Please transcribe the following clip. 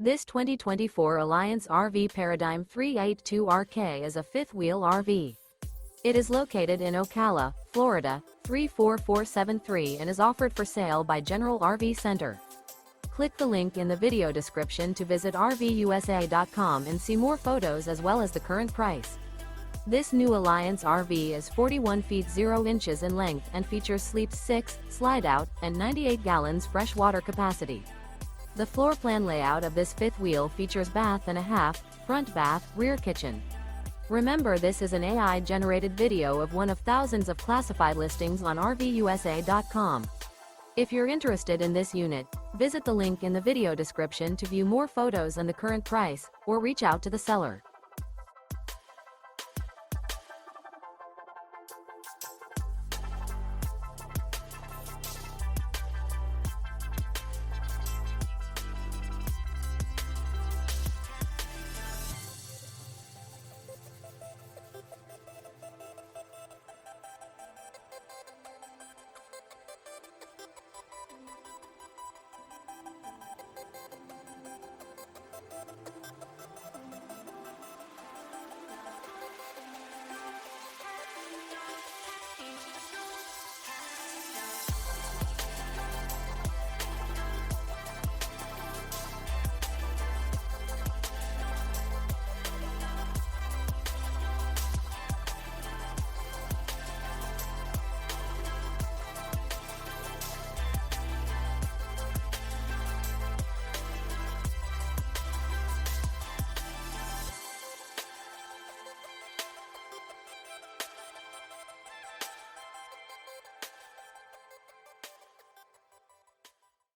This 2024 Alliance RV Paradigm 382RK is a fifth-wheel RV. It is located in Ocala, Florida, 34473 and is offered for sale by General RV Center. Click the link in the video description to visit RVUSA.com and see more photos as well as the current price. This new Alliance RV is 41 feet 0 inches in length and features sleeps 6, Slideout, and 98 gallons fresh water capacity. The floor plan layout of this fifth wheel features bath and a half, front bath, rear kitchen. Remember, this is an AI-generated video of one of thousands of classified listings on RVUSA.com. If you're interested in this unit, visit the link in the video description to view more photos and the current price, or reach out to the seller.